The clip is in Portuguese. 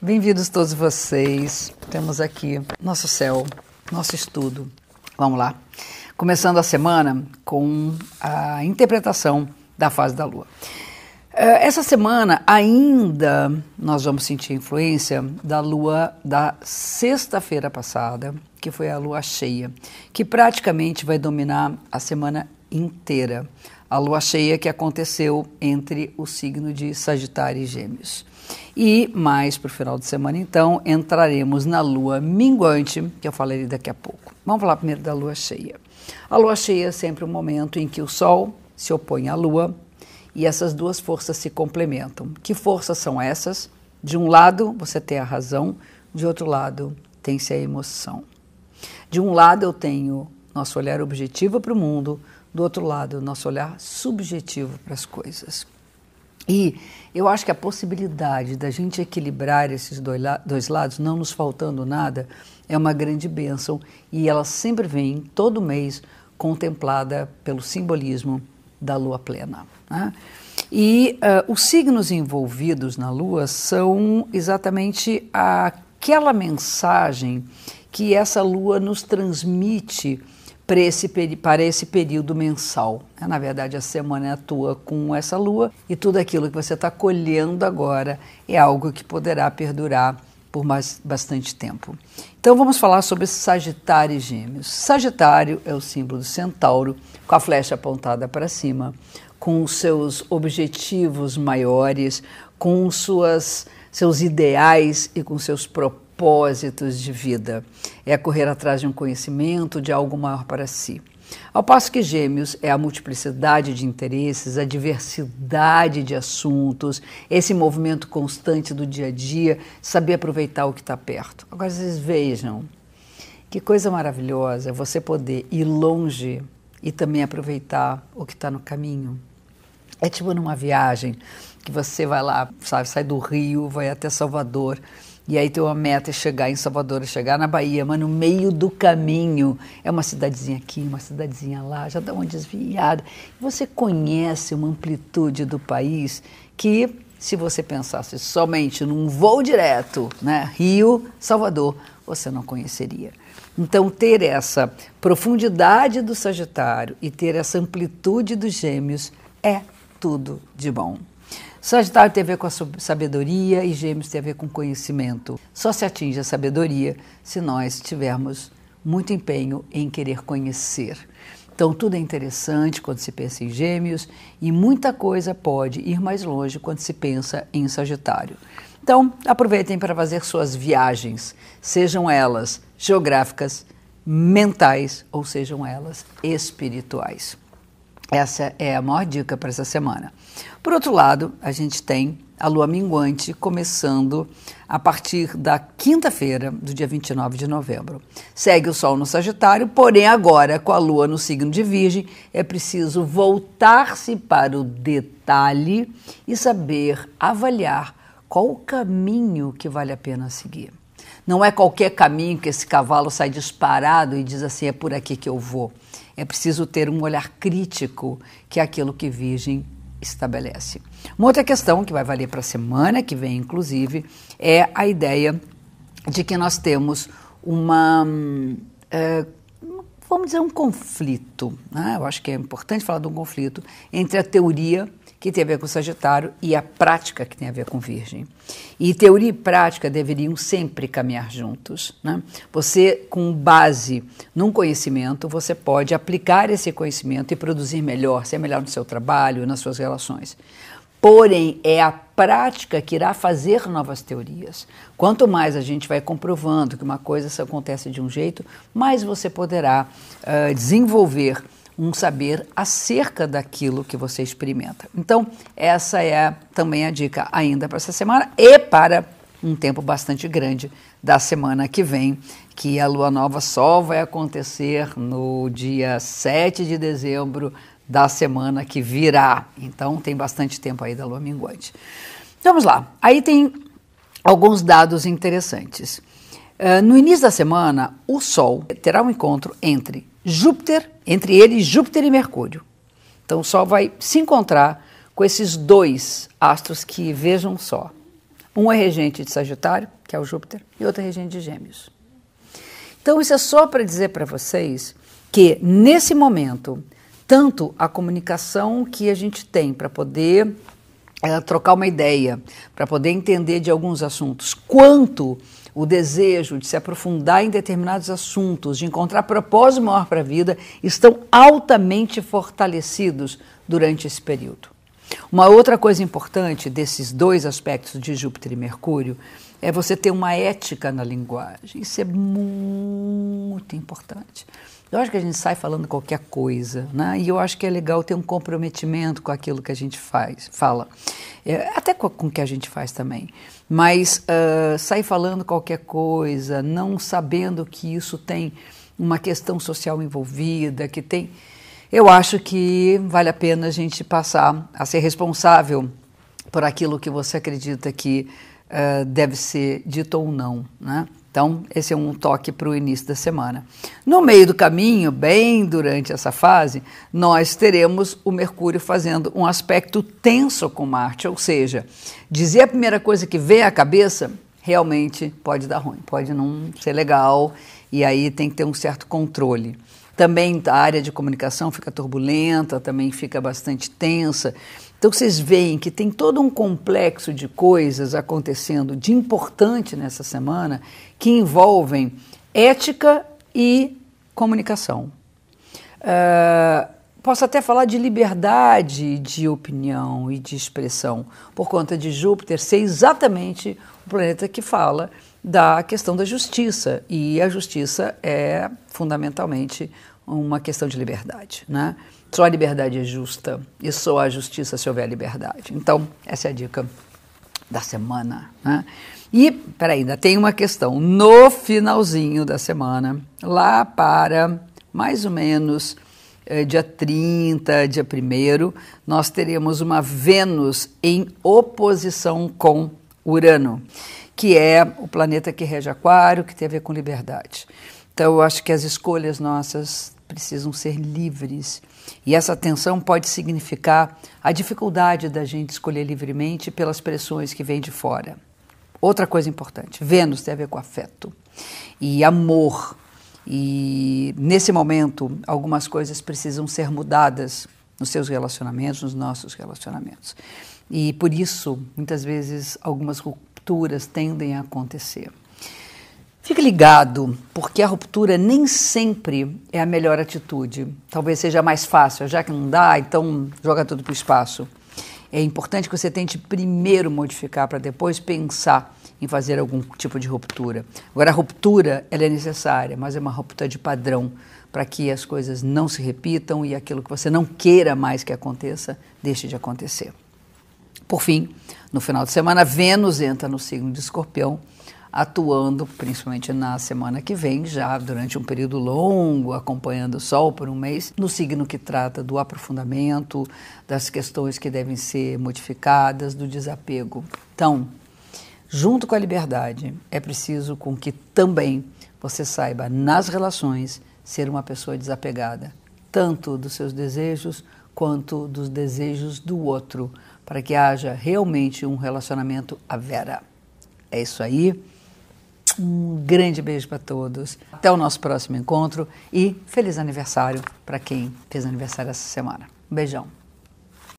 Bem-vindos todos vocês. Temos aqui nosso céu, nosso estudo. Vamos lá. Começando a semana com a interpretação da fase da Lua. Essa semana ainda nós vamos sentir a influência da Lua da sexta-feira passada, que foi a Lua cheia, que praticamente vai dominar a semana inteira. A Lua cheia que aconteceu entre o signo de Sagitário e Gêmeos. E mais para o final de semana, então, entraremos na Lua minguante, que eu falarei daqui a pouco. Vamos falar primeiro da Lua cheia. A Lua cheia é sempre um momento em que o Sol se opõe à Lua e essas duas forças se complementam. Que forças são essas? De um lado você tem a razão, de outro lado tem-se a emoção. De um lado eu tenho nosso olhar objetivo para o mundo, do outro lado nosso olhar subjetivo para as coisas. E eu acho que a possibilidade da gente equilibrar esses dois lados, não nos faltando nada, é uma grande bênção e ela sempre vem, todo mês, contemplada pelo simbolismo da Lua plena, né? E os signos envolvidos na Lua são exatamente aquela mensagem que essa Lua nos transmite para esse período mensal. Na verdade, a semana atua com essa Lua e tudo aquilo que você está colhendo agora é algo que poderá perdurar por bastante tempo. Então vamos falar sobre Sagitário e Gêmeos. Sagitário é o símbolo do centauro, com a flecha apontada para cima, com os seus objetivos maiores, com seus ideais e com seus propósitos de vida. É correr atrás de um conhecimento, de algo maior para si. Ao passo que Gêmeos é a multiplicidade de interesses, a diversidade de assuntos, esse movimento constante do dia a dia, saber aproveitar o que está perto. Agora vocês vejam, que coisa maravilhosa você poder ir longe e também aproveitar o que está no caminho. É tipo numa viagem que você vai lá, sabe, sai do Rio, vai até Salvador, e aí tem uma meta é chegar em Salvador, é chegar na Bahia, mas no meio do caminho é uma cidadezinha aqui, uma cidadezinha lá, já dá uma desviada. Você conhece uma amplitude do país que, se você pensasse somente num voo direto, né, Rio, Salvador, você não conheceria. Então, ter essa profundidade do Sagitário e ter essa amplitude dos Gêmeos é tudo de bom. Sagitário tem a ver com a sabedoria e Gêmeos tem a ver com conhecimento. Só se atinge a sabedoria se nós tivermos muito empenho em querer conhecer. Então tudo é interessante quando se pensa em Gêmeos e muita coisa pode ir mais longe quando se pensa em Sagitário. Então aproveitem para fazer suas viagens, sejam elas geográficas, mentais ou sejam elas espirituais. Essa é a maior dica para essa semana. Por outro lado, a gente tem a Lua minguante começando a partir da quinta-feira, do dia 29 de novembro. Segue o Sol no Sagitário, porém agora com a Lua no signo de Virgem, é preciso voltar-se para o detalhe e saber avaliar qual o caminho que vale a pena seguir. Não é qualquer caminho que esse cavalo sai disparado e diz assim, é por aqui que eu vou. É preciso ter um olhar crítico, que é aquilo que Virgem estabelece. Uma outra questão que vai valer para a semana que vem, inclusive, é a ideia de que nós temos vamos dizer, um conflito, né? Eu acho que é importante falar de um conflito entre a teoria, que tem a ver com o Sagitário, e a prática, que tem a ver com Virgem. E teoria e prática deveriam sempre caminhar juntos, né? Você, com base num conhecimento, você pode aplicar esse conhecimento e produzir melhor, ser melhor no seu trabalho, nas suas relações. Porém, é a prática que irá fazer novas teorias. Quanto mais a gente vai comprovando que uma coisa acontece de um jeito, mais você poderá desenvolver um saber acerca daquilo que você experimenta. Então, essa é também a dica ainda para essa semana e para um tempo bastante grande da semana que vem, que a Lua Nova só vai acontecer no dia 7 de dezembro da semana que virá. Então, tem bastante tempo aí da Lua minguante. Vamos lá. Aí tem alguns dados interessantes. No início da semana, o Sol terá um encontro entre ele, Júpiter e Mercúrio. Então o Sol vai se encontrar com esses dois astros que, vejam só, Um é regente de Sagitário, que é o Júpiter, e outro é regente de Gêmeos. Então, isso é só para dizer para vocês que, nesse momento, tanto a comunicação que a gente tem para poder trocar uma ideia, para poder entender de alguns assuntos, quanto o desejo de se aprofundar em determinados assuntos, de encontrar propósito maior para a vida, estão altamente fortalecidos durante esse período. Uma outra coisa importante desses dois aspectos de Júpiter e Mercúrio é você ter uma ética na linguagem. Isso é muito importante. Eu acho que a gente sai falando qualquer coisa, né? E eu acho que é legal ter um comprometimento com aquilo que a gente fala. Até com o que a gente faz também. Mas sair falando qualquer coisa, não sabendo que isso tem uma questão social envolvida, que tem... Eu acho que vale a pena a gente passar a ser responsável por aquilo que você acredita que deve ser dito ou não, né? Então, esse é um toque para o início da semana. No meio do caminho, bem durante essa fase, nós teremos o Mercúrio fazendo um aspecto tenso com Marte, ou seja, dizer a primeira coisa que vem à cabeça realmente pode dar ruim, pode não ser legal, e aí tem que ter um certo controle. Também a área de comunicação fica turbulenta, também fica bastante tensa. Então, vocês veem que tem todo um complexo de coisas acontecendo de importante nessa semana que envolvem ética e comunicação. Posso até falar de liberdade de opinião e de expressão, por conta de Júpiter ser exatamente o planeta que fala da questão da justiça, e a justiça é fundamentalmente uma questão de liberdade, né? Só a liberdade é justa e só a justiça se houver liberdade. Então, essa é a dica da semana, né? E, peraí, ainda tem uma questão. No finalzinho da semana, lá para mais ou menos dia 30, dia 1º, nós teremos uma Vênus em oposição com Urano, que é o planeta que rege Aquário, que tem a ver com liberdade. Então, eu acho que as escolhas nossas precisam ser livres. E essa tensão pode significar a dificuldade da gente escolher livremente pelas pressões que vêm de fora. Outra coisa importante, Vênus tem a ver com afeto e amor. E nesse momento, algumas coisas precisam ser mudadas nos seus relacionamentos, nos nossos relacionamentos. E por isso, muitas vezes, algumas rupturas tendem a acontecer. Fique ligado, porque a ruptura nem sempre é a melhor atitude. Talvez seja mais fácil, já que não dá, então joga tudo para o espaço. É importante que você tente primeiro modificar para depois pensar em fazer algum tipo de ruptura. Agora, a ruptura ela é necessária, mas é uma ruptura de padrão, para que as coisas não se repitam e aquilo que você não queira mais que aconteça, deixe de acontecer. Por fim, no final de semana, Vênus entra no signo de Escorpião, atuando principalmente na semana que vem, já durante um período longo, acompanhando o Sol por um mês, no signo que trata do aprofundamento, das questões que devem ser modificadas, do desapego. Então, junto com a liberdade, é preciso com que também você saiba, nas relações, ser uma pessoa desapegada, tanto dos seus desejos quanto dos desejos do outro, para que haja realmente um relacionamento à vera. É isso aí. Um grande beijo para todos. Até o nosso próximo encontro e feliz aniversário para quem fez aniversário essa semana. Um beijão.